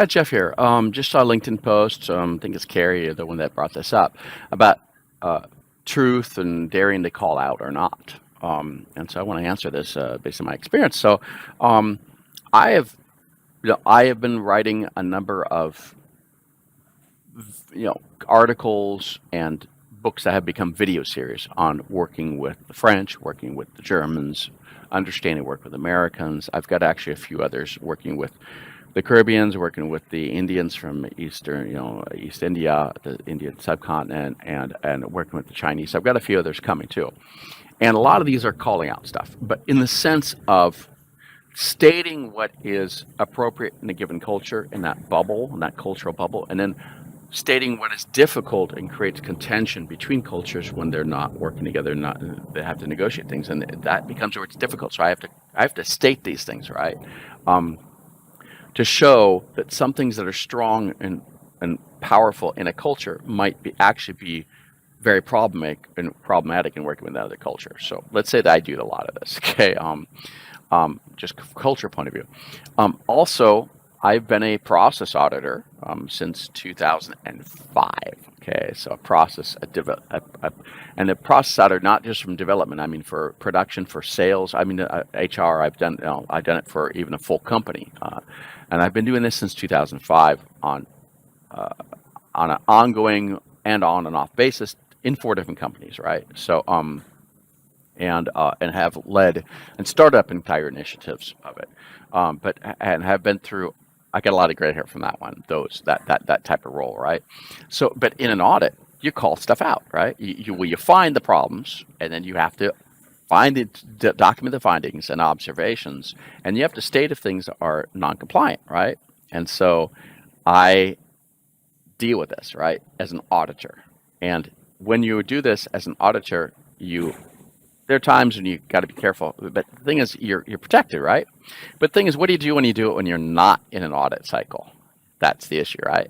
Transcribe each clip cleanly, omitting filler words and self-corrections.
Jeff here. Just saw a LinkedIn post. I think it's Carrie, the one that brought this up, about uh, truth and daring to call out or not. And so I want to answer this based on my experience. So um, I have, I have been writing a number of, articles and books that have become video series on working with the French, working with the Germans, understanding work with Americans. I've got actually a few others working with the Caribbeans, working with the Indians from Eastern, East India, the Indian subcontinent, and working with the Chinese. I've got a few others coming too, and a lot of these are calling out stuff, but in the sense of stating what is appropriate in a given culture, in that bubble, in that cultural bubble, and then stating what is difficult and creates contention between cultures when they're not working together, not they have to negotiate things, and that becomes where it's difficult. So I have to state these things, right? Um, to show that some things that are strong and powerful in a culture might be actually be very problematic in working with another culture. So let's say that I do a lot of this. Okay, just culture point of view. Also, I've been a process auditor since 2005. Okay, so and a process auditor not just from development. I mean for production, for sales. I mean HR. I've done it for even a full company, and I've been doing this since 2005 on an ongoing and on and off basis in four different companies. Right. So and have led and started up entire initiatives of it. But and have been through. I got a lot of gray hair from that one. That type of role, right? So, but in an audit, you call stuff out, right? You find the problems, and then you have to find it, document the findings and observations, and you have to state if things are non-compliant, right? And so, I deal with this, right, as an auditor. And when you do this as an auditor, you there are times when you got to be careful. But the thing is, you're protected, right? But the thing is, what do you do when you do it when you're not in an audit cycle? That's the issue, right?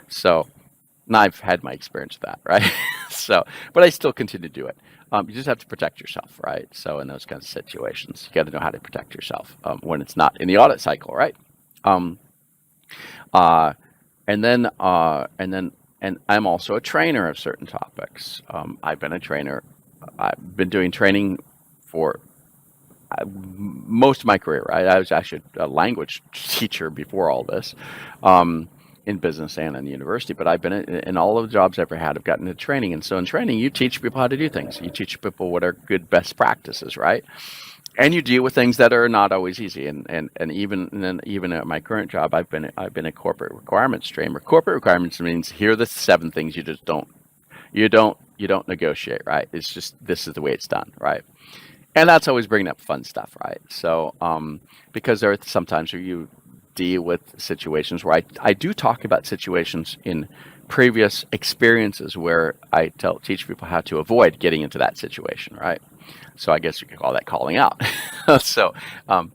So, and I've had my experience with that, right? So, but I still continue to do it. You just have to protect yourself, right? So, in those kinds of situations, you got to know how to protect yourself when it's not in the audit cycle, right? Um, uh, and I'm also a trainer of certain topics. I've been a trainer. I've been doing training for most of my career. Right, I was actually a language teacher before all this, um, in business and in university. But I've been in all of the jobs I've ever had. I've gotten into training, and so in training, you teach people how to do things. You teach people what are good best practices, right? And you deal with things that are not always easy. And even at my current job, I've been a corporate requirements trainer. Corporate requirements means here are the seven things you don't negotiate, right? It's just this is the way it's done, right? And that's always bringing up fun stuff, right? So because there are sometimes where you deal with situations where I do talk about situations in previous experiences where I teach people how to avoid getting into that situation, right? So I guess you could call that calling out. So um,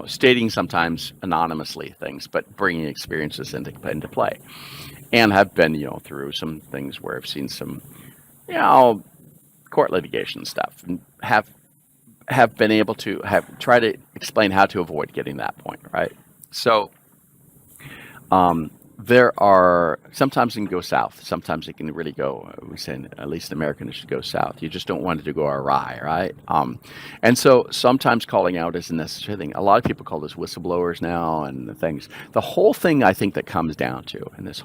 stating sometimes anonymously things, but bringing experiences into play, and have been through some things where I've seen some you know court litigation stuff, and have been able to have try to explain how to avoid getting that point, right? So um, there are sometimes it can go south. Sometimes it can really go. We say at least in American it should go south. You just don't want it to go awry, right? And so sometimes calling out isn't necessary thing. A lot of people call this whistleblowers now and the things. The whole thing I think that comes down to in this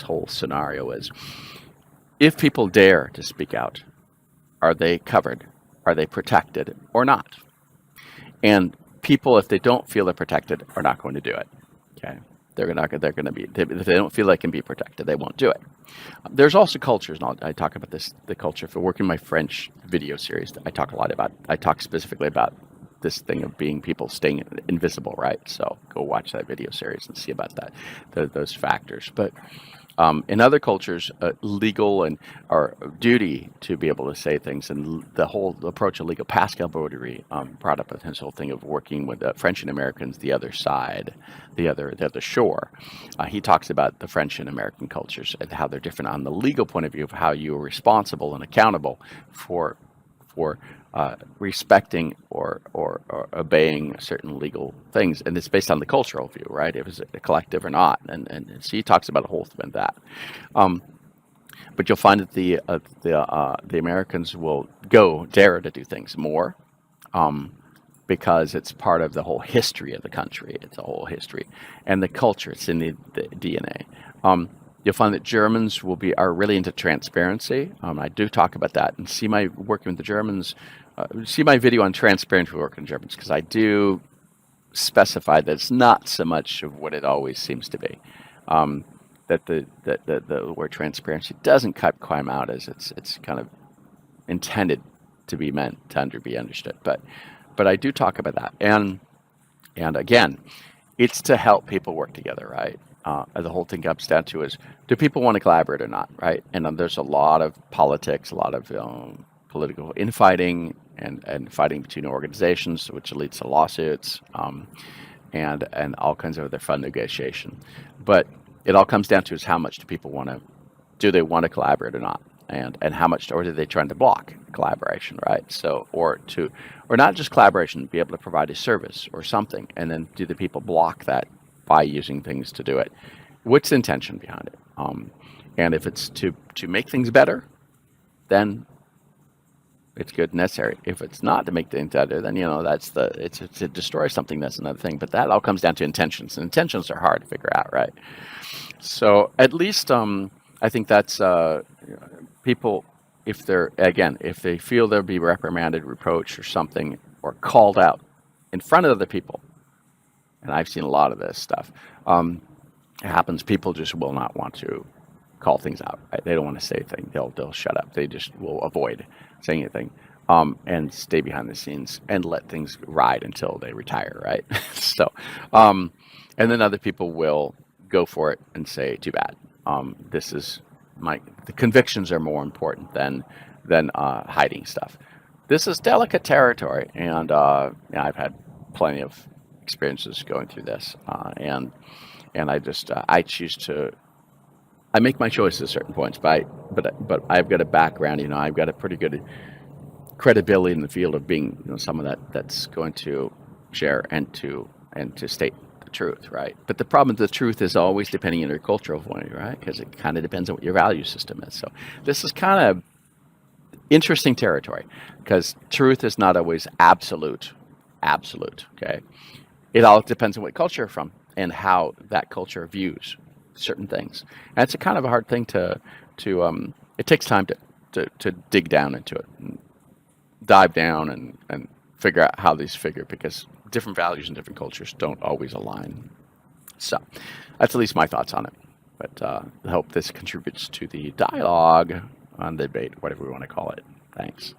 whole scenario is if people dare to speak out, are they covered? Are they protected or not? And people, if they don't feel they're protected, are not going to do it. Okay, they're not. They're going to be. If they don't feel they can be protected, they won't do it. There's also cultures, and I talk about this. The culture for working my French video series. I talk a lot about. I talk specifically about this thing of being people staying invisible, right? So go watch that video series and see about that, those factors. But in other cultures, legal and or duty to be able to say things, and the whole approach of legal. Pascal Baudry brought up this whole thing of working with the French and Americans, the other side, the other shore. He talks about the French and American cultures and how they're different on the legal point of view of how you are responsible and accountable for for respecting or obeying certain legal things, and it's based on the cultural view, right? If it's a collective or not, and so he talks about a whole thing that. Um, but you'll find that the Americans will dare to do things more, um, because it's part of the whole history of the country. It's a whole history and the culture. It's in the DNA. You'll find that Germans are really into transparency. I do talk about that, and see my working with the Germans. See my video on transparency working with Germans, because I do specify that it's not so much of what it always seems to be. Um, that the word transparency doesn't cut crime out as it's kind of intended to be meant to be understood. But I do talk about that, and again, it's to help people work together, right? The whole thing comes down to is, do people want to collaborate or not, right? And there's a lot of politics, a lot of political infighting and fighting between organizations, which leads to lawsuits, and all kinds of other fun negotiation. But it all comes down to is, how much do they want to collaborate or not? And how much, or are they trying to block collaboration, right? So, or not just collaboration, be able to provide a service or something, and then do the people block that by using things to do it? What's the intention behind it? And if it's to make things better, then it's good and necessary. If it's not to make things better, then it's to destroy something. That's another thing. But that all comes down to intentions, and intentions are hard to figure out, right? So at least I think that's people, if they feel they'll be reprimanded, reproached, or something, or called out in front of other people, and I've seen a lot of this stuff. It happens. People just will not want to call things out. Right? They don't want to say anything. They'll shut up. They just will avoid saying anything, and stay behind the scenes and let things ride until they retire. Right. So, and then other people will go for it and say, "Too bad. The convictions are more important than hiding stuff." This is delicate territory, and I've had plenty of experiences going through this, and I choose to. I make my choices at certain points, but I've got a background. I've got a pretty good credibility in the field of being someone that's going to share and to state the truth, right? But the problem with the truth is always depending on your cultural point of view, right? Because it kind of depends on what your value system is. So this is kind of interesting territory, because truth is not always absolute. Okay, it all depends on what culture you're from and how that culture views certain things. And it's a kind of a hard thing to it takes time to dig down into it, and dive down and figure out how these figure, because different values and different cultures don't always align. So that's at least my thoughts on it. But I hope this contributes to the dialogue on the debate, whatever we want to call it. Thanks.